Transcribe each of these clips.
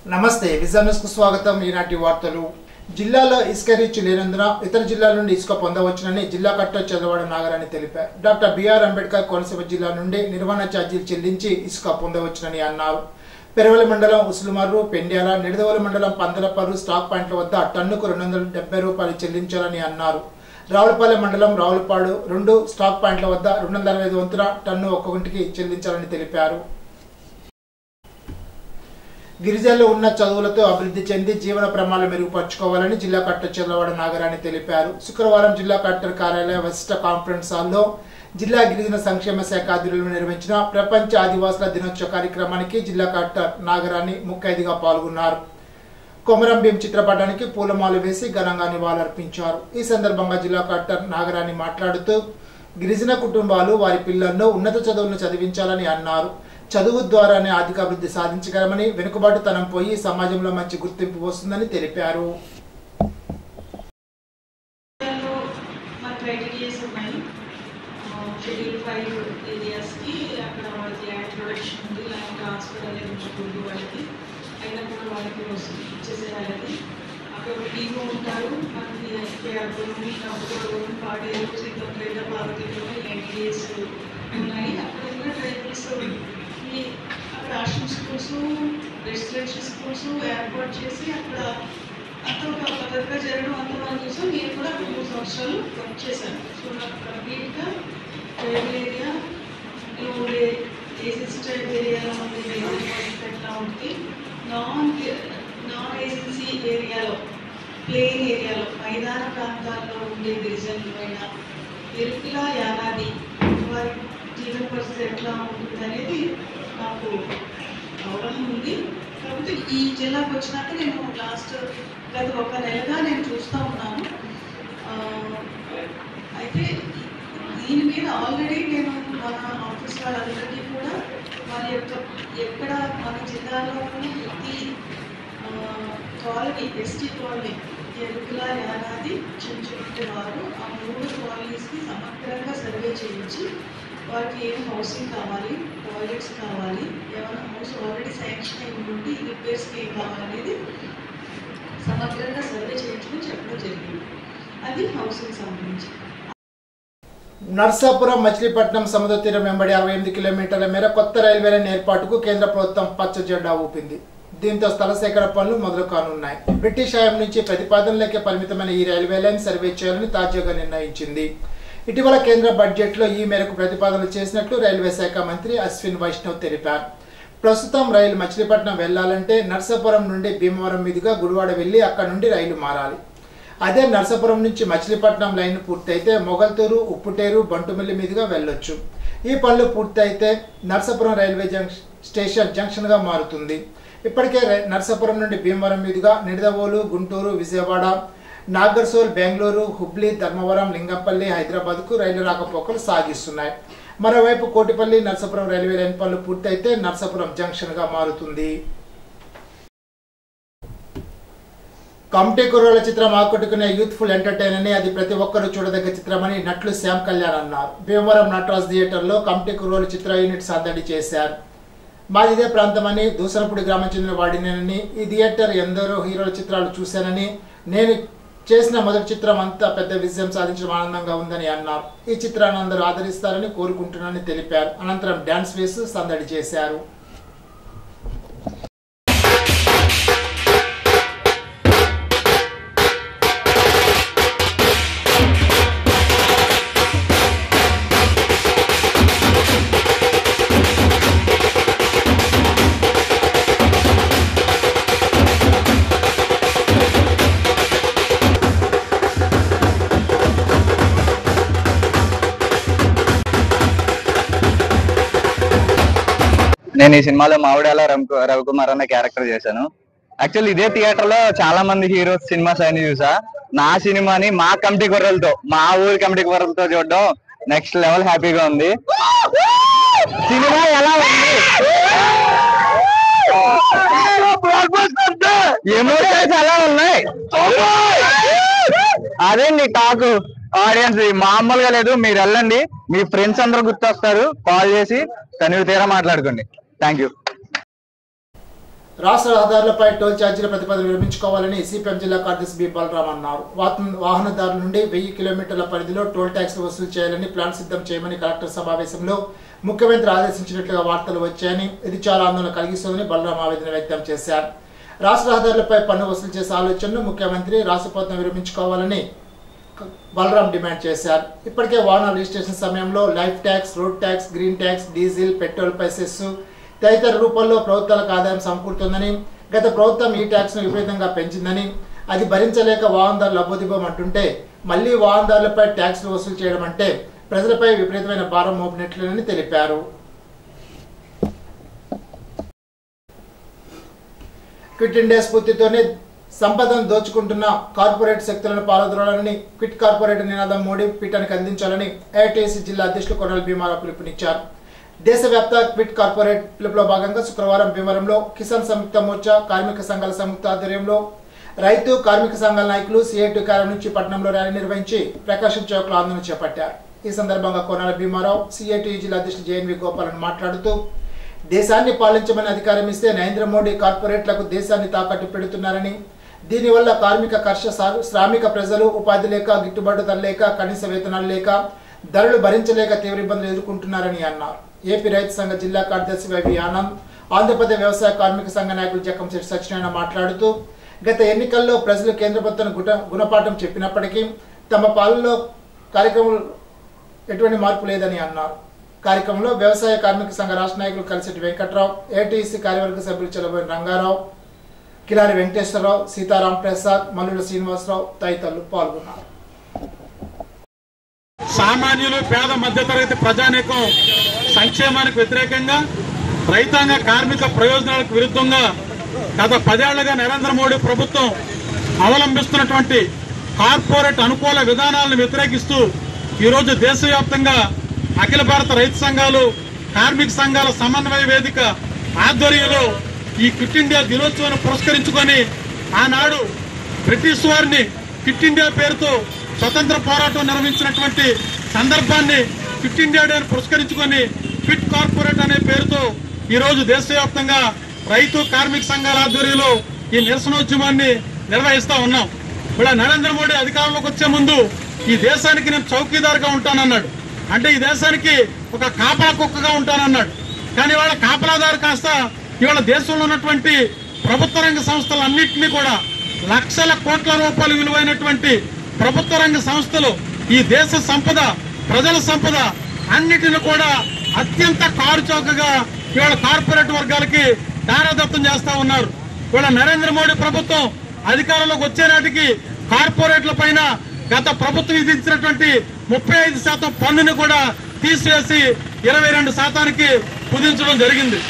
నమస్తే vision news కు స్వాగతం. ఈనాటి వార్తలు. జిల్లాలో ఇసుక రీచ్ లేనందున ఇతర జిల్లాల నుండి ఇసుక పొందవచ్చునని జిల్లా కలెక్టర్ చంద్రవాడ నాగరాణి తెలిపారు. డాక్టర్ బిఆర్ అంబేద్కర్ కోనసీమ జిల్లా నుండి నిర్వహణ ఛార్జీలు చెల్లించి ఇసుక పొందవచ్చునని అన్నారు. పెరవలి మండలం ఉసులుమర్రు, పెండ్యాల, నిడదవోలు మండలం పందలపర్రు స్టాక్ పాయింట్ల వద్ద టన్నుకు 270 రూపాయలు చెల్లించాలని అన్నారు. రావులపల్లి మండలం రావులపాడు 2 స్టాక్ పాయింట్ల వద్ద 265 వంతున టన్ను ఒక్కొక్కటికి చెల్లించాలని తెలిపారు. గిరిజనులు ఉన్న చదువులతో అభివృద్ధి చెంది జీవన ప్రమాణాలు మెరుగుపరుచుకోవాలని జిల్లా కలెక్టర్ చంద్రవాడ నాగరాణి తెలిపారు. శుక్రవారం జిల్లా కలెక్టర్ కార్యాలయ వశిష్ట కాన్ఫరెన్స్ హాల్లో జిల్లా గిరిజన సంక్షేమ శాఖ ఆధ్వర్యంలో నిర్వహించిన ప్రపంచ ఆదివాసుల దినోత్సవ కార్యక్రమానికి జిల్లా కలెక్టర్ నాగరాణి ముఖ్య అతిథిగా పాల్గొన్నారు. కొమరం భీం చిత్రపటానికి పూలమాల వేసి ఘనంగా నివాళులర్పించారు. ఈ సందర్భంగా జిల్లా కలెక్టర్ నాగరాణి మాట్లాడుతూ గిరిజన కుటుంబాలు వారి పిల్లలను ఉన్నత చదువులను చదివించాలని అన్నారు. చదువు ద్వారానే ఆర్థిక అభివృద్ధి సాధించగలమని, వెనుకబాటుతనం పోయి సమాజంలో మంచి గుర్తింపు వస్తుందని తెలిపారు. అక్కడ ఆశ్రమ స్కూల్స్, రెసిడెన్షియల్ స్కూల్స్ ఏర్పాటు చేసి అక్కడ అంత ఒక పద్ధతిగా జరగడం అంత మనం చూసాం. నేను కూడా అక్కడ 3 సంవత్సరాలు వర్క్ చేశాను. సో నాకు కంప్లీట్గా ట్రైబల్ ఏరియా ఉండే ఏజెన్సీ ట్రైబల్ ఏరియాలో ఉండే బేసిక్ ఎట్లా ఉంటుంది, నాన్ ఏజెన్సీ ఏరియాలో ప్లేన్ ఏరియాలో మైదాన ప్రాంతాల్లో ఉండే గిరిజనులు పైన ఎరుకుల యానాది వారి జీవన పరిస్థితి ఎట్లా ఉంటుంది అనేది నాకు అవగాహన ఉంది. కాబట్టి ఈ జిల్లాకు వచ్చినాక నేను గత 1 నెలగా నేను చూస్తూ ఉన్నాను. అయితే దీని మీద ఆల్రెడీ నేను మన ఆఫీస్ వాళ్ళందరికీ కూడా మన యొక్క ఎక్కడ మన జిల్లాలో ఉన్న ప్రతి colony, ST colony, Erukula Yanadi, చించుకుంటే వారు ఆ 3 కాలనీస్కి సమగ్రంగా సర్వే చేయించి వారికి ఏం హౌసింగ్ కావాలి, టాయిలెట్స్ కావాలి, ఏమైనా హౌస్ ఆల్రెడీ శాంక్షన్ అయి ఉండి రిపేర్స్కి ఏం కావాలనేది సమగ్రంగా సర్వే చేయించుకుని చెప్పడం జరిగింది. అది హౌసింగ్ సంబంధించి. నర్సాపురం మచిలీపట్నం సముద్ర తీరం వెంబడి 68 కిలోమీటర్ల మేర కొత్త రైల్వే లైన్ ఏర్పాటుకు కేంద్ర ప్రభుత్వం పచ్చ జెండా ఊపింది. దీంతో స్థల సేకరణ పనులు మొదలు కానున్నాయి. బ్రిటిష్ హయాం నుంచి ప్రతిపాదనలకే పరిమితమైన ఈ రైల్వే లైన్ సర్వే చేయాలని తాజాగా నిర్ణయించింది. ఇటీవల కేంద్ర బడ్జెట్లో ఈ మేరకు ప్రతిపాదనలు చేసినట్లు రైల్వే శాఖ మంత్రి అశ్విన్ వైష్ణవ్ తెలిపారు. ప్రస్తుతం రైలు మచిలీపట్నం వెళ్లాలంటే నర్సాపురం నుండి భీమవరం మీదుగా గుడివాడ వెళ్లి అక్కడ నుండి రైలు మారాలి. అదే నర్సాపురం నుంచి మచిలీపట్నం లైన్ పూర్తయితే మొగల్తూరు, ఉప్పుటేరు, బంటుమిల్లి మీదుగా వెళ్లొచ్చు. ఈ పనులు పూర్తయితే నర్సాపురం రైల్వే స్టేషన్ జంక్షన్గా మారుతుంది. ఇప్పటికే నర్సాపురం నుండి భీమవరం మీదుగా నిడదవోలు, గుంటూరు, విజయవాడ, నాగర్సోల్, బెంగళూరు, హుబ్లీ, ధర్మవరం, లింగంపల్లి, హైదరాబాద్కు రైలు రాకపోకలు సాగిస్తున్నాయి. మరోవైపు కోటిపల్లి, నర్సాపురం రైల్వే లైన్ పనులు పూర్తయితే నర్సాపురం జంక్షన్గా మారుతుంది. కమిటీ కుర్రోళ్ల చిత్రం ఆకట్టుకునే యూత్ఫుల్ ఎంటర్టైన్ అని, అది ప్రతి ఒక్కరూ చూడదగ్గ చిత్రమని నటులు శ్యామ్ కళ్యాణ్ అన్నారు. భీమవరం నటరాజ్ థియేటర్లో కమిటీ కుర్రోళ్ల చిత్ర యూనిట్ సందడి చేశారు. మాదిదే ప్రాంతమని, దూసనపూడి గ్రామం చెందిన వాడినేనని, ఈ థియేటర్ ఎందరో హీరోల చిత్రాలు చూశానని, నేను చేసిన మొదటి చిత్రం అంతా పెద్ద విజయం సాధించడం ఆనందంగా ఉందని అన్నారు. ఈ చిత్రాన్ని అందరూ ఆదరిస్తారని కోరుకుంటున్నానని తెలిపారు. అనంతరం డ్యాన్స్ వేసి సందడి చేశారు. నేను ఈ సినిమాలో మావిడాల రవికుమార్ అనే క్యారెక్టర్ చేశాను. యాక్చువల్లీ ఇదే థియేటర్ లో చాలా మంది హీరోస్ సినిమాస్ అన్ని చూసా. నా సినిమాని మా కమిటీ కుర్రలతో, మా ఊరి కమిటీ కుర్రలతో చూడడం నెక్స్ట్ లెవెల్ హ్యాపీగా ఉంది. సినిమా ఎలా ఉంది? ఎమోషన్స్ ఎలా ఉన్నాయి? అదేండి టాకు ఆడియన్స్ మామూలుగా లేదు. మీరు వెళ్ళండి, మీ ఫ్రెండ్స్ అందరూ గుర్తొస్తారు. కాల్ చేసి తనివి తీరా మాట్లాడుకోండి. Thank you. రాష్ట్ర రహదారులపై టోల్ ఛార్జీల ప్రతిపాదన విరమించుకోవాలని సిపిఎం జిల్లా కార్యదర్శి బి బలరాం అన్నారు. వాహనదారుల నుండి 1000 కిలోమీటర్ల పరిధిలో టోల్ ట్యాక్స్లు వసూలు చేయాలని ప్లాన్ సిద్ధం చేయమని కలెక్టర్ సమావేశంలో ముఖ్యమంత్రి ఆదేశించినట్లుగా వార్తలు వచ్చాయని, ఇది చాలా ఆందోళన కలిగిస్తుందని బలరాం ఆవేదన వ్యక్తం చేశారు. రాష్ట్ర రహదారులపై పన్ను వసూలు చేసే ఆలోచనను ముఖ్యమంత్రి రాష్ట్ర ప్రభుత్వం విరమించుకోవాలని బలరాం డిమాండ్ చేశారు. ఇప్పటికే వాహనాల రిజిస్ట్రేషన్ సమయంలో life tax, road tax, green tax, diesel, petrol పై సెస్ తదితర రూపంలో ప్రభుత్వాలకు ఆదాయం సమకూరుతుందని, గత ప్రభుత్వం ఈ ట్యాక్స్ ను విపరీతంగా పెంచిందని, అది భరించలేక వాహనదారులు లబ్బోదిబ్బం అంటుంటే మళ్లీ వాహనదారులపై ట్యాక్స్లు వసూలు చేయడం అంటే ప్రజలపై విపరీతమైన భారం మోపినట్లేనని తెలిపారు. క్విట్ ఇండియా స్ఫూర్తితోనే సంపదను దోచుకుంటున్న కార్పొరేట్ శక్తులను పారద్రోలాలని, క్విట్ కార్పొరేట్ నినాదం మోడీ పీఠానికి అందించాలని ఏఐటీసీ జిల్లా అధ్యక్షులు కొర్రల భీమారావు పిలుపునిచ్చారు. దేశవ్యాప్త క్విట్ కార్పొరేట్ పిలుపులో భాగంగా శుక్రవారం భీమవరంలో కిసాన్ సంయుక్త మోర్చా, కార్మిక సంఘాల సంయుక్త ఆధ్వర్యంలో రైతు కార్మిక సంఘాల నాయకులు సిఐటి కార్యాలయం నుంచి పట్టణంలో ర్యాలీ నిర్వహించి ప్రకాశం చౌక్లో ఆందోళన చేపట్టారు. ఈ సందర్భంగా కొర్రల భీమారావు సిఐటి జిల్లా అధ్యక్షులు జేఎన్వి గోపాలన్ మాట్లాడుతూ, దేశాన్ని పాలించమని అధికారం ఇస్తే నరేంద్ర మోడీ కార్పొరేట్లకు దేశాన్ని తాకట్టు పెడుతున్నారని, దీనివల్ల కార్మిక, శ్రామిక ప్రజలు ఉపాధి లేక, గిట్టుబాటు ధర లేక, కనీస వేతనాలు లేక, ధరలు భరించలేక తీవ్ర ఇబ్బందులు ఎదుర్కొంటున్నారని అన్నారు. ఏపీ రైతు సంఘ జిల్లా కార్యదర్శి వైవి ఆనంద్, ఆంధ్రప్రదేశ్ వ్యవసాయ కార్మిక సంఘ నాయకులు జక్కంశెట్టి సత్యనారాయణ మాట్లాడుతూ, గత ఎన్నికల్లో ప్రజలు కేంద్ర ప్రభుత్వం గుణపాఠం చెప్పినప్పటికీ తమ పాలనలో కార్యక్రమం ఎటువంటి మార్పు లేదని అన్నారు. కార్యక్రమంలో వ్యవసాయ కార్మిక సంఘ రాష్ట్ర నాయకులు కలిసెట్టి వెంకట్రావు, ఏటీసీ కార్యవర్గ సభ్యులు చెలబోయిన రంగారావు, కిలారి వెంకటేశ్వరరావు, సీతారాం ప్రసాద్, మల్లుల శ్రీనివాసరావు తదితరులు పాల్గొన్నారు. సామాన్యులు, పేద మధ్యతరగతి ప్రజానీకం సంక్షేమానికి వ్యతిరేకంగా, రైతాంగ కార్మిక ప్రయోజనాలకు విరుద్ధంగా గత 10 ఏళ్లుగా నరేంద్ర మోడీ ప్రభుత్వం అవలంబిస్తున్నటువంటి కార్పొరేట్ అనుకూల విధానాలను వ్యతిరేకిస్తూ ఈరోజు దేశవ్యాప్తంగా అఖిల భారత రైతు సంఘాలు, కార్మిక సంఘాల సమన్వయ వేదిక ఆధ్వర్యంలో ఈ క్విట్ ఇండియా దినోత్సవాన్ని పురస్కరించుకొని ఆనాడు బ్రిటిష్ వారిని క్విట్ ఇండియా పేరుతో స్వతంత్ర పోరాటం నిర్వహించినటువంటి సందర్భాన్ని క్విట్ ఇండియా డే పురస్కరించుకొని క్విట్ కార్పొరేట్ అనే పేరుతో ఈరోజు దేశవ్యాప్తంగా రైతు కార్మిక సంఘాల ఆధ్వర్యంలో ఈ నిరసనోద్యమాన్ని నిర్వహిస్తా ఉన్నాం. ఇప్పుడు నరేంద్ర మోడీ అధికారంలోకి వచ్చే ముందు ఈ దేశానికి నేను చౌకీదారుగా ఉంటానన్నాడు. అంటే ఈ దేశానికి ఒక కాపలా కుక్కగా ఉంటానన్నాడు. కానీ వాళ్ళ కాపలాదారు కాస్త ఇవాళ దేశంలో ఉన్నటువంటి ప్రభుత్వ రంగ సంస్థలన్నింటినీ కూడా లక్షల కోట్ల రూపాయలు విలువైనటువంటి ప్రభుత్వ రంగ సంస్థలు, ఈ దేశ సంపద, ప్రజల సంపద అన్నిటిని కూడా అత్యంత కారుచౌకగా ఇవాళ కార్పొరేట్ వర్గాలకి దారాదత్తం చేస్తా ఉన్నారు. ఇవాళ నరేంద్ర మోడీ ప్రభుత్వం అధికారంలోకి వచ్చే నాటికి కార్పొరేట్ల పైన గత ప్రభుత్వం విధించినటువంటి 35% పన్నుని కూడా తీసివేసి 22% కుదించడం జరిగింది.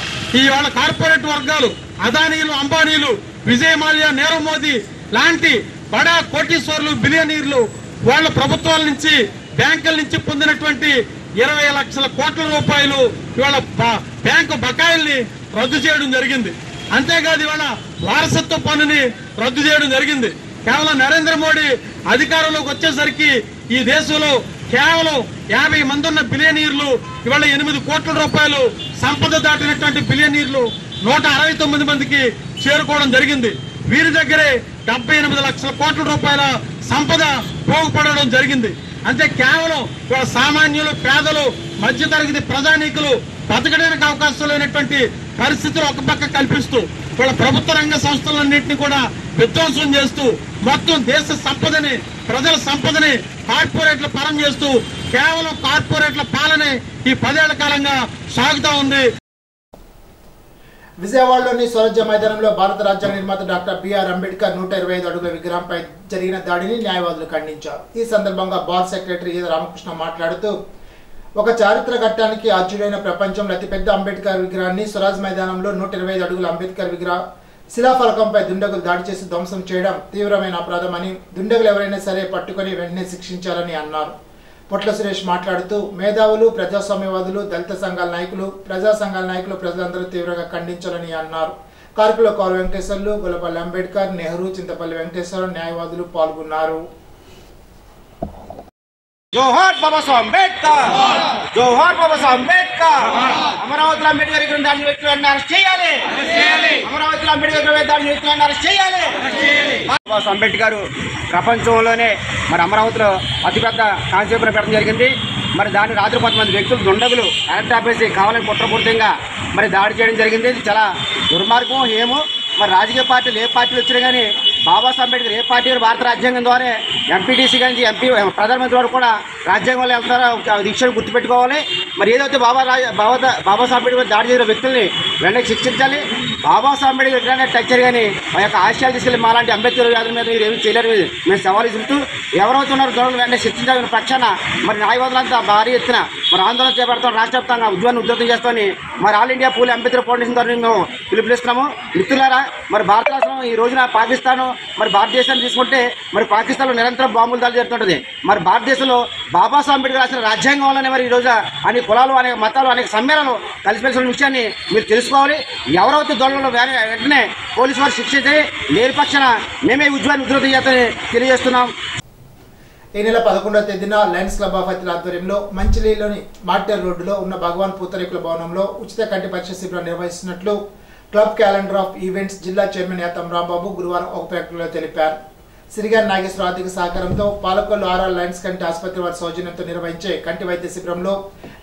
ఇవాళ కార్పొరేట్ వర్గాలు, అదానీలు, అంబానీలు, విజయ్ మాల్యా, నీరవ్ మోదీ లాంటి బడా కోటీశ్వర్లు, బిలియనీర్లు వాళ్ళ ప్రభుత్వాల నుంచి, బ్యాంకుల నుంచి పొందినటువంటి 20 లక్షల కోట్ల రూపాయలు ఇవాళ బ్యాంకు బకాయిల్ని రద్దు చేయడం జరిగింది. అంతేకాదు ఇవాళ వారసత్వ పన్నుని రద్దు చేయడం జరిగింది. కేవలం నరేంద్ర మోడీ అధికారంలోకి వచ్చేసరికి ఈ దేశంలో కేవలం 50 మంది ఉన్న బిలియనీర్లు ఇవాళ 8 కోట్ల రూపాయలు సంపద దాటినటువంటి బిలియనీర్లు 169 మందికి చేరుకోవడం జరిగింది. వీరి దగ్గరే 78 లక్షల కోట్ల రూపాయల సంపద పోగుపడడం జరిగింది. అంటే కేవలం ఇవాళ సామాన్యులు, పేదలు, మధ్యతరగతి ప్రజానీకులు బతకడానికి అవకాశం లేనటువంటి పరిస్థితులు ఒక పక్క కల్పిస్తూ ఇవాళ ప్రభుత్వ రంగ సంస్థలన్నింటినీ కూడా విధ్వంసం చేస్తూ మొత్తం దేశ సంపదని, ప్రజల సంపదని కార్పొరేట్ల పరం చేస్తూ కేవలం కార్పొరేట్ల పాలనే ఈ 10 ఏళ్ల కాలంగా సాగుతా ఉంది. విజయవాడలోని స్వరాజ్య మైదానంలో భారత రాజ్యాంగ నిర్మాత డాక్టర్ బిఆర్ అంబేద్కర్ 125 అడుగుల విగ్రహంపై జరిగిన దాడిని న్యాయవాదులు ఖండించారు. ఈ సందర్భంగా బార్ సెక్రటరీ ఈద రామకృష్ణ మాట్లాడుతూ, ఒక చారిత్ర ఘట్టానికి ఆర్జుడైన ప్రపంచంలో అతిపెద్ద అంబేద్కర్ విగ్రహాన్ని స్వరాజ్ మైదానంలో 125 అడుగుల అంబేద్కర్ విగ్రహ శిలాఫలకంపై దుండగులు దాడి చేసి ధ్వంసం చేయడం తీవ్రమైన అపరాధమని, దుండగులు ఎవరైనా సరే పట్టుకుని వెంటనే శిక్షించాలని అన్నారు. పొట్ల సురేష్ మాట్లాడుతూ, మేధావులు, ప్రజాస్వామ్యవాదులు, దళిత సంఘాల నాయకులు, ప్రజా సంఘాల నాయకులు, ప్రజలందరూ తీవ్రంగా ఖండించాలని అన్నారు. కార్యక్రమంలో కౌలు వెంకటేశ్వర్లు, గొల్లపల్లి అంబేద్కర్, నెహ్రూ, చింతపల్లి వెంకటేశ్వర, న్యాయవాదులు పాల్గొన్నారు. జోహార్ బాబాసాహెబ్ అంబేద్కర్, జోహార్ బాబాసాహెబ్ అంబేద్కర్. అమరావతిలో అంబేద్కర్ విగ్రహం దాని వ్యక్తులను అరెస్ట్ చేయాలి. అమరావతిలో అంబేద్కర్ విగ్రహం దాని వ్యక్తులను అరెస్ట్ చేయాలి. బాబాసాహెబ్ అంబేద్కర్ ప్రపంచంలోనే మరి అమరావతిలో అతిపెద్ద కాన్సెప్ట్ పెట్టడం జరిగింది. మరి దాన్ని రాత్రి కొంతమంది వ్యక్తులు దుండగులు కలెక్టర్ ఆఫీస్ కావాలని కుట్రపూరితంగా మరి దాడి చేయడం జరిగింది. ఇది చాలా దుర్మార్గం. ఏమో మరి రాజకీయ పార్టీలు ఏ పార్టీలు వచ్చినా కానీ బాబాసాహెబ్ అంబేద్కర్ ఏ పార్టీ భారత రాజ్యాంగం ద్వారా ఎంపీటీసీ కానీ ఎంపీ ప్రధానమంత్రి వరకు కూడా రాజ్యాంగంలో వెళ్తారో దీక్షను గుర్తుపెట్టుకోవాలి. మరి ఏదైతే బాబాసాహెబ్ అంబేద్కర్ దాడి చేసిన వ్యక్తుల్ని వెంటనే శిక్షించాలి. బాబాసాహెబ్ అంబేద్కర్ ఎక్కడైనా టచ్చర్ కానీ ఆ యొక్క ఆశయాలు తీసుకెళ్ళి మాలాంటి అంబేద్కర్ వ్యాధుల మీద మీరు ఏమి చేయలేరు మేము సవాలు ఇస్తుంటూ ఎవరైతే ఉన్నారో దొరలు వెంటనే శిక్షించాలని పక్షాన మరి న్యాయవాదులంతా భారీ ఎత్తున మరి ఆందోళన చేపడతాం. రాష్ట్ర వ్యాప్తంగా ఉద్యమం చేస్తామని మరి ఆల్ ఇండియా పూలే అంబేద్కర్ ఫౌండేషన్ ద్వారా మేము పిలుపునిస్తున్నాము. మిత్రులారా, మరి భారత రాష్ట్రం ఈ రోజున పాకిస్తాన్ మరి భారతదేశాన్ని తీసుకుంటే మరి పాకిస్తాన్లో నిరంతరం బాంబులు దాడి జరుగుతుంటుంది. మరి భారతదేశంలో బాబాసాహెబ్ అంబేద్కర్ రాసిన రాజ్యాంగం వల్లనే మరి ఈ రోజు అనేక కులాలు అనేక మతాలు అనేక సమ్మేళనాలు కలిసిమెలిసిన విషయాన్ని మీరు తెలుసుకోవాలి. ఎవరైతే దొరలలో వెంటనే పోలీసు వారు శిక్షించి లేని పక్షాన మేమే ఉద్యమాన్ని ఉధృతం చేస్తామని తెలియజేస్తున్నాం. ఈ నెల 11వ తేదీన లయన్స్ క్లబ్ ఆఫ్ అతిథుల ఆధ్వర్యంలో మంచిలీలోని మార్టెల్ రోడ్డులో ఉన్న భగవాన్ పూతరేకుల భవనంలో ఉచిత కంటి పరీక్ష శిబిరం నిర్వహిస్తున్నట్లు క్లబ్ క్యాలెండర్ ఆఫ్ ఈవెంట్స్ జిల్లా చైర్మన్ యాతం రాంబాబు గురువారం ఒక ప్రకటనలో తెలిపారు. సిరిగారి నాగేశ్వర ఆర్థిక సహకారంతో పాలకొల్లు ఆర్ఆర్ లయన్స్ కంటి ఆసుపత్రి వారి సౌజన్యంతో నిర్వహించే కంటి వైద్య శిబిరంలో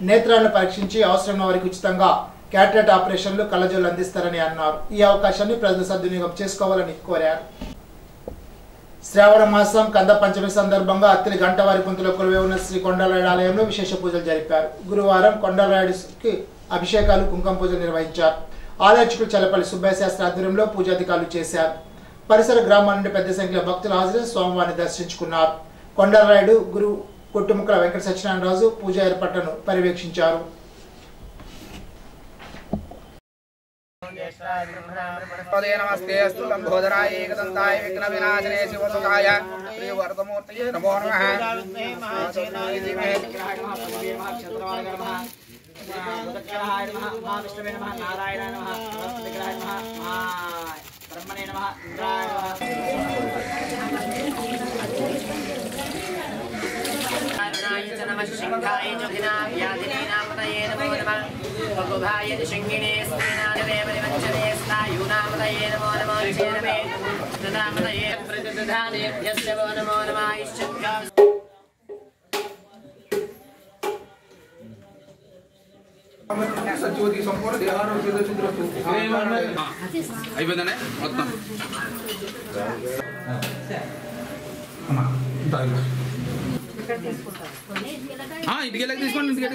నేత్రాలను పరీక్షించి అవసరమైన వారికి ఉచితంగా క్యాటరాక్ట్ ఆపరేషన్లు కళ్ళజోలు అందిస్తారని అన్నారు. ఈ అవకాశాన్ని ప్రజలు సద్వినియోగం చేసుకోవాలని కోరారు. శ్రావణ మాసం కంద పంచమి సందర్భంగా అత్తిలి గంటవారి పుంతలో కొలువై ఉన్న శ్రీ కొండలరాయుడు ఆలయంలో విశేష పూజలు జరిపారు. గురువారం కొండలరాయుడికి అభిషేకాలు కుంకుమ పూజలు నిర్వహించారు. ఆలర్చకులు చల్లపల్లి సుబ్బయ్య శాస్త్రి ఆధ్వర్యంలో పూజాధికారులు చేశారు. పరిసర గ్రామాల నుండి పెద్ద సంఖ్యలో భక్తులు హాజరై స్వామివారిని దర్శించుకున్నారు. కొండలరాయుడు గురు కొట్టుముక్కల వెంకట సత్యనారాయణరాజు పూజా ఏర్పాట్లను పర్యవేక్షించారు. नमस्ते अस्तु लंबोदराय एकदंताय विघ्न विनाशने शिवसुताय श्री वरदमूर्तये नमो नमः। ब्रह्मणे नमः इंद्राय नमः शिंगाय जोगिना व्याधिने नामतये नमो नमः भगुभाय शिंगिने स्त्रीनादेव निवञ्चने स्नायुनामतये नमो नमः चेनमे तदामतये प्रतिदधानेभ्यस्य वो नमो नमः इष्टका सचिवती संपूर्ण देहारोग्य चित्रस्तु అయిపోయిందనే మొత్తం ఇంటికి వెళ్ళక తీసుకోండి ఇంటికి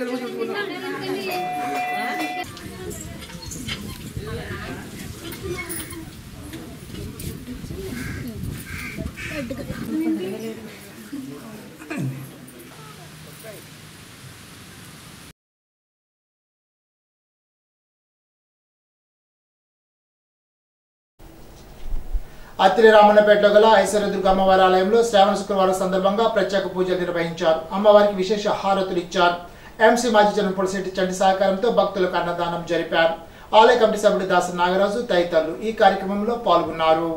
అత్తిలి రామన్నపేటలో గల ఐశ్వర్యదుర్గ అమ్మవారి ఆలయంలో శ్రావణ శుక్రవారం సందర్భంగా ప్రత్యేక పూజలు నిర్వహించారు. అమ్మవారికి విశేష హారతులు ఇచ్చారు. ఎంసీ మాజీ జనరల్ పొలిశెట్టి చంటి సహకారంతో భక్తులకు అన్నదానం జరిపారు. ఆలయ కమిటీ సభ్యుడు దాస నాగరాజు తదితరులు ఈ కార్యక్రమంలో పాల్గొన్నారు.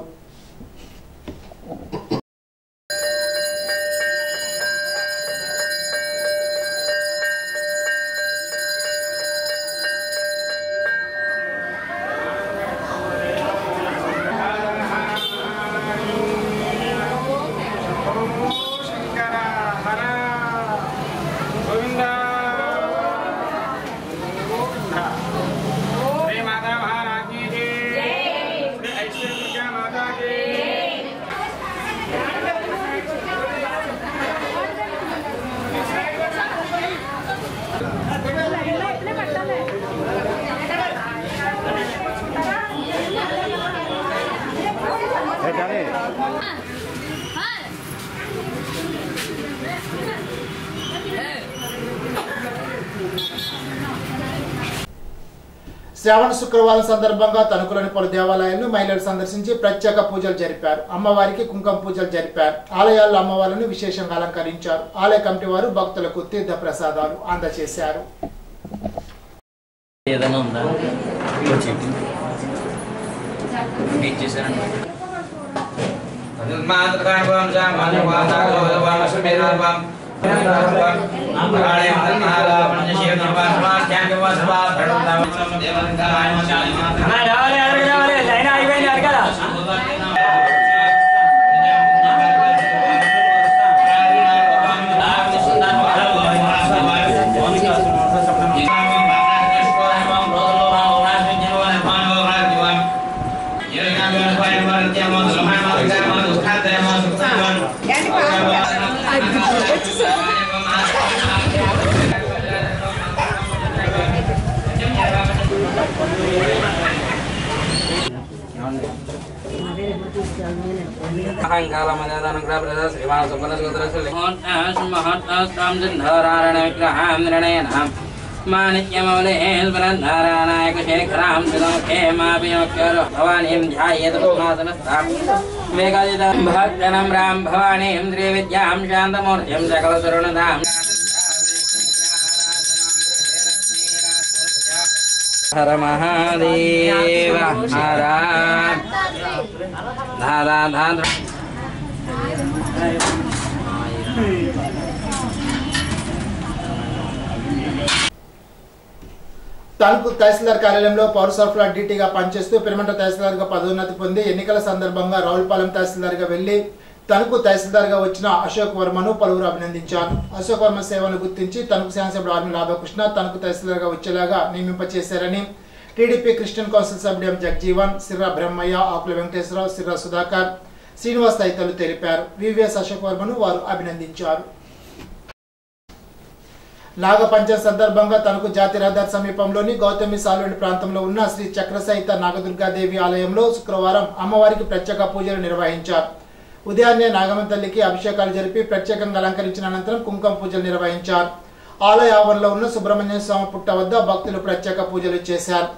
శ్రావణ శుక్రవారం సందర్భంగా తణుకులోని పలు దేవాలయాలను మహిళలు సందర్శించి ప్రత్యేక పూజలు జరిపారు. అమ్మవారికి కుంకుమ పూజలు జరిపారు. ఆలయాల్లో అమ్మవారిని విశేషంగా అలంకరించారు. ఆలయ కమిటీ వారు భక్తులకు తీర్థ ప్రసాదాలు అందజేశారు. राम भवानी इंद्रिय विद्यां शांतमूर्तिं सकल सुरुणधाम हर महादेव हर धारा धारा తణుకు తహసీల్దార్ కార్యాలయంలో పౌర సరఫరా డీటీగా పనిచేస్తూ పెరుమంట తహసీల్దార్గా పదోన్నతి పొంది ఎన్నికల సందర్భంగా రావులపాలెం తహసీల్దార్గా వెళ్లి తణుకు తహసీల్దార్గా వచ్చిన అశోక్ వర్మను పలువురు అభినందించారు. అశోక్ వర్మ సేవను గుర్తించి తణుకు శాసనసభ్యుడు ఆర్మీ రాధాకృష్ణ తణుకు తహసీల్దార్గా వచ్చేలాగా నియమింపచేశారని టీడీపీ క్రిస్టియన్ కౌన్సిల్ సభ్యుడు ఎం జగ్జీవన్, సిర్రా బ్రహ్మయ్య, ఆకుల వెంకటేశ్వరరావు, సిర్రా సుధాకర్, శ్రీనివాస్ తదితరులు తెలిపారు. వివిఎస్ అశోక్ వర్మను వారు అభినందించారు. నాగపంచమి సందర్భంగా తణుకు జాతీయ రహదారి సమీపంలోని గౌతమి సాల్వెంట్ ప్రాంతంలో ఉన్న శ్రీ చక్రసహిత నాగదుర్గాదేవి ఆలయంలో శుక్రవారం అమ్మవారికి ప్రత్యేక పూజలు నిర్వహించారు. ఉదయాన్నే నాగమ్మ తల్లికి అభిషేకాలు జరిపి ప్రత్యేకంగా అలంకరించిన అనంతరం కుంకుమ పూజలు నిర్వహించారు. ఆలయ ఆవరణలో ఉన్న సుబ్రహ్మణ్య స్వామి పుట్ట వద్ద భక్తులు ప్రత్యేక పూజలు చేశారు.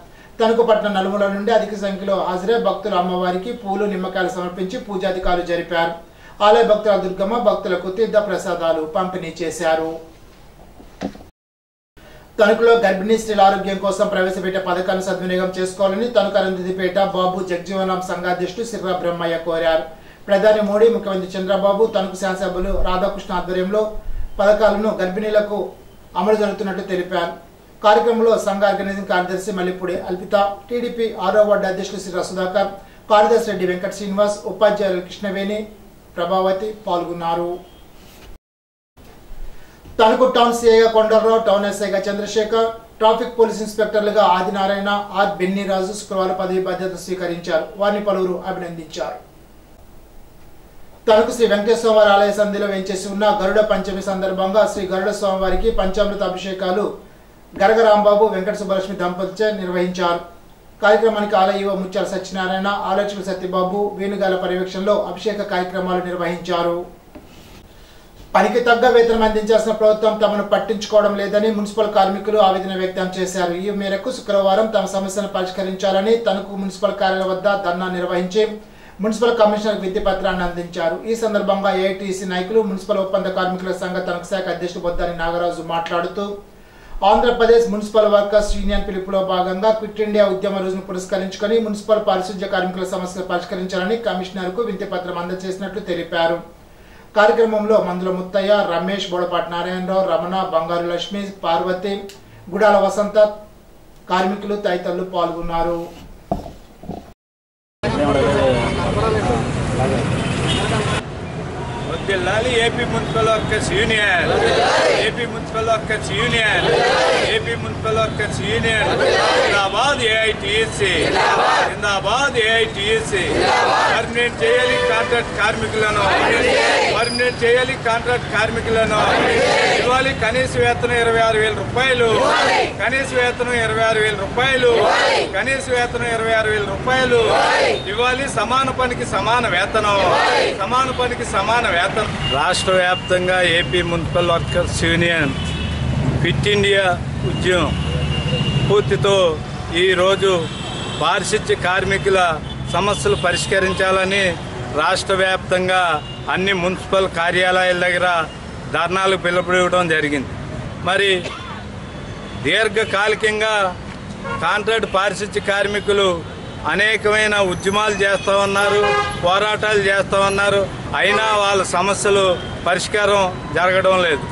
తణుకు పట్టణ నలుమూల నుండి అధిక సంఖ్యలో హాజరై భక్తులు అమ్మవారికి పూలు, నిమ్మకాయలు సమర్పించి పూజాధికారులు జరిపారు. ఆలయ భక్తుల దుర్గమ్మ భక్తులకు తీర్థ ప్రసాదాలు పంపిణీ చేశారు. తణుకులో గర్భిణీ స్త్రీల ఆరోగ్యం కోసం ప్రవేశపెట్టే పథకాన్ని సద్వినియోగం చేసుకోవాలని తణుకు అరుంధతిపేట బాబు జగ్జీవనరాం సంఘాధ్యక్షుడు సిర్రా బ్రహ్మయ్య కోరారు. ప్రధాని మోడీ, ముఖ్యమంత్రి చంద్రబాబు, తణుకు శాసనసభ్యులు రాధాకృష్ణ ఆధ్వర్యంలో పథకాలను గర్భిణీలకు అమలు జరుగుతున్నట్లు తెలిపారు. కార్యక్రమంలో సంఘ ఆర్గనైజింగ్ కార్యదర్శి మల్లిపూడి అల్పిత, టీడీపీ 6వ వార్డు అధ్యక్షులు సిర్రా సుధాకర్, కార్యదర్శి రెడ్డి వెంకట శ్రీనివాస్, ఉపాధ్యాయులు కృష్ణవేణి, ప్రభావతి పాల్గొన్నారు. తణుకు టౌన్ సీఐగా కొండలరావు, టౌన్ ఎస్ఐగా చంద్రశేఖర్, ట్రాఫిక్ పోలీస్ ఇన్స్పెక్టర్లుగా ఆదినారాయణ, ఆర్ బెన్నీరాజు శుక్రవారం పదవి బాధ్యత స్వీకరించారు. వారిని పలువురు అభినందించారు. తణుకు శ్రీ వెంకటేశ్వర వారి ఆలయ సంధిలో వేంచేసి ఉన్న గరుడ పంచమి సందర్భంగా శ్రీ గరుడ స్వామివారికి పంచామృత అభిషేకాలు గరగ రాంబాబు, వెంకట సుబ్బలక్ష్మి దంపతులచే నిర్వహించారు. కార్యక్రమానికి ఆలయ ఈవో ముత్యాల సత్యనారాయణ, ఆలోచకులు సత్యబాబు, వేణుగాల పర్యవేక్షణలో అభిషేక కార్యక్రమాలు నిర్వహించారు. పనికి తగ్గ వేతనం అందించాల్సిన ప్రభుత్వం తమను పట్టించుకోవడం లేదని మున్సిపల్ కార్మికులు ఆవేదన వ్యక్తం చేశారు. ఈ మేరకు శుక్రవారం తమ సమస్యను పరిష్కరించాలని తణుకు మున్సిపల్ కార్యాలయం వద్ద ధర్నా నిర్వహించి మున్సిపల్ కమిషనర్ విధి పత్రాన్ని అందించారు. ఈ సందర్భంగా ఏఐటీసీ నాయకులు, మున్సిపల్ ఒప్పంద కార్మికుల సంఘ తణుకు శాఖ అధ్యక్షుడు బొద్దాని నాగరాజు మాట్లాడుతూ ఆంధ్రప్రదేశ్ మున్సిపల్ వర్కర్స్ యూనియన్ పిలుపులో భాగంగా క్విట్ ఇండియా ఉద్యమ రోజును పురస్కరించుకొని మున్సిపల్ పారిశుధ్య కార్మికుల సమస్యలు పరిష్కరించాలని కమిషనర్కు వినతి పత్రం అందజేసినట్లు తెలిపారు. కార్యక్రమంలో మందుల ముత్తయ్య, రమేష్, బోడపాటి నారాయణరావు, రమణ, బంగారు లక్ష్మి, పార్వతి, గుడాల వసంత, కార్మికులు తదితరులు పాల్గొన్నారు. AP municipal workers union, AP municipal workers union, AP municipal workers union, జిందాబాద్ ఏఐటీయూసీ, జిందాబాద్ ఏఐటీయూసీ. పర్మనెంట్ చేయాలి కాంట్రాక్ట్ కార్మికులను, పర్మనెంట్ చేయాలి కాంట్రాక్ట్ కార్మికులను. ఇవ్వాలి కనీస వేతనం 26,000 రూపాయలు, కనీస వేతనం 26,000 రూపాయలు, కనీస వేతనం 26,000 రూపాయలు ఇవ్వాలి. సమాన పనికి సమాన వేతనం, సమాన పనికి సమాన వేతనం. రాష్ట్ర వ్యాప్తంగా AP municipal workers union quit India ఉద్యమం పూర్తితో ఈరోజు పారిశుధ్య కార్మికుల సమస్యలు పరిష్కరించాలని రాష్ట్ర వ్యాప్తంగా అన్ని మున్సిపల్ కార్యాలయాల దగ్గర ధర్నాలు పిలుపునివ్వడం జరిగింది. మరి దీర్ఘకాలికంగా కాంట్రాక్ట్ పారిశుధ్య కార్మికులు అనేకమైన ఉద్యమాలు చేస్తూ ఉన్నారు, పోరాటాలు చేస్తూ ఉన్నారు. అయినా వాళ్ళ సమస్యలు పరిష్కారం జరగడం లేదు.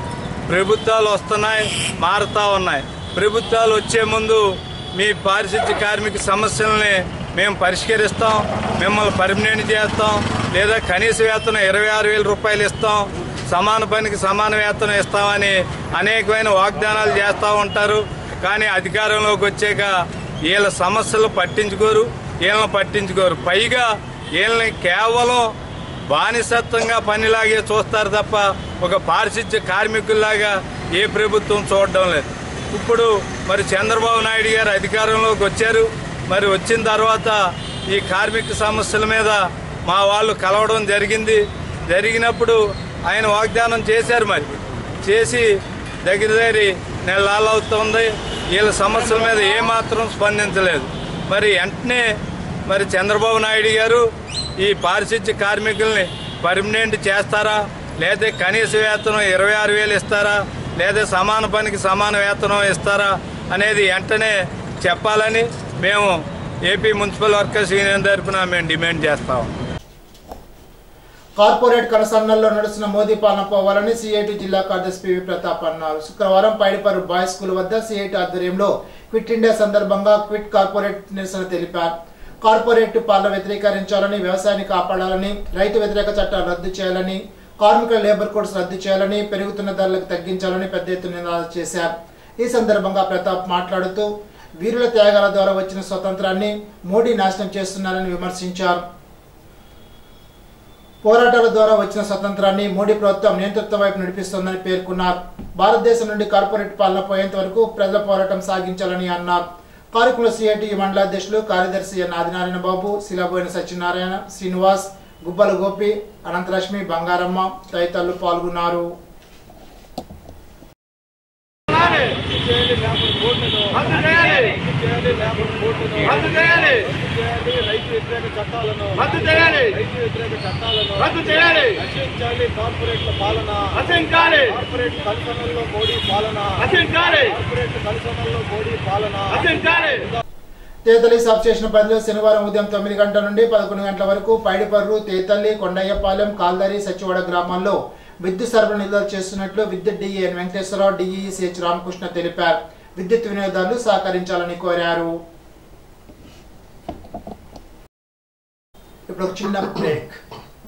ప్రభుత్వాలు వస్తున్నాయి, మారుతూ ఉన్నాయి. ప్రభుత్వాలు వచ్చే ముందు మీ పారిశుద్ధ్య కార్మిక సమస్యల్ని మేము పరిష్కరిస్తాం, మిమ్మల్ని పర్మనెంట్ చేస్తాం, లేదా కనీస వేతనం 26,000 రూపాయలు ఇస్తాం, సమాన పనికి సమాన వేతనం ఇస్తామని అనేకమైన వాగ్దానాలు చేస్తూ ఉంటారు. కానీ అధికారంలోకి వచ్చాక వీళ్ళ సమస్యలు పట్టించుకోరు. పైగా వీళ్ళని కేవలం బానిసత్వంగా పనిలాగే చూస్తారు తప్ప ఒక పారిశుద్ధ్య కార్మికుల్లాగా ఏ ప్రభుత్వం చూడడం లేదు. ఇప్పుడు మరి చంద్రబాబు నాయుడు గారు అధికారంలోకి వచ్చారు. మరి వచ్చిన తర్వాత ఈ కార్మిక సమస్యల మీద మా వాళ్ళు కలవడం జరిగినప్పుడు ఆయన వాగ్దానం చేశారు. మరి చేసి దగ్గర నెలలు అవుతుంది. వీళ్ళ సమస్యల మీద ఏమాత్రం స్పందించలేదు. మరి వెంటనే మరి చంద్రబాబు నాయుడు గారు ఈ పారిశుద్ధ్య కార్మికుల్ని పర్మనెంట్ చేస్తారా, లేదా కనీస వేతనం 26,000 ఇస్తారా, లేదా సమాన పనికి సమాన వేతనం ఇస్తారా అనేది వెంటనే చెప్పాలని మేము ఏపీ మున్సిపల్ వర్కర్స్ యూనియన్ తరఫున మేము డిమాండ్ చేస్తాం. కార్పొరేట్ కనసన్నల్లో నడుస్తున్న మోదీ పాలన పోవాలని సిఐటి జిల్లా కార్యదర్శి పివి ప్రతాప్ అన్నారు. శుక్రవారం పైడిపర్రు బాయ్స్ స్కూల్ వద్ద సిఐటి ఆధ్వర్యంలో క్విట్ ఇండియా సందర్భంగా క్విట్ కార్పొరేట్ నిరసన తెలిపారు. కార్పొరేట్ పాలన వ్యతిరేకరించాలని, వ్యవసాయాన్ని కాపాడాలని, రైతు వ్యతిరేక చట్టాలు రద్దు చేయాలని, కార్మికుల లేబర్ కోడ్స్ రద్దు చేయాలని, పెరుగుతున్న ధరలకు తగ్గించాలని పెద్ద ఎత్తున నినాదాలు చేశారు. ఈ సందర్భంగా ప్రతాప్ మాట్లాడుతూ వీరుల త్యాగాల ద్వారా వచ్చిన స్వతంత్రాన్ని మోడీ నాశనం చేస్తున్నారని విమర్శించారు. పోరాటాల ద్వారా వచ్చిన స్వతంత్రాన్ని మోడీ ప్రభుత్వం నియంతృత్వం వైపు నడిపిస్తోందని పేర్కొన్నారు. భారతదేశం నుండి కార్పొరేట్ పాలన పోయేంత వరకు ప్రజల పోరాటం సాగించాలని అన్నారు. కార్యక్రమంలో సిఐటి మండలాధ్యక్షులు కార్యదర్శి ఎన్ ఆదినారాయణ బాబు, శిలాబోయిన సత్యనారాయణ, శ్రీనివాస్, గుబ్బల గోపి, అనంతలక్ష్మి, బంగారమ్మ తదితరులు పాల్గొన్నారు. తేతలి సబ్ స్టేషన్ పరిధిలో శనివారం ఉదయం 9 గంటల నుండి 11 గంటల వరకు పైడిపర్రు, తేతల్లి, కొండయ్యపాలెం, కాల్దారి, సచ్చివాడ గ్రామాల్లో విద్యుత్ సరఫరా నిలువ చేస్తున్నట్లు విద్యుత్ డిఈ ఎన్ వెంకటేశ్వరరావు, డిఈ సిహెచ్ రామకృష్ణ తెలిపారు. విద్యుత్ వినియోగదారులు సహకరించాలని కోరారు. ఇప్పుడు చిన్న బ్రేక్.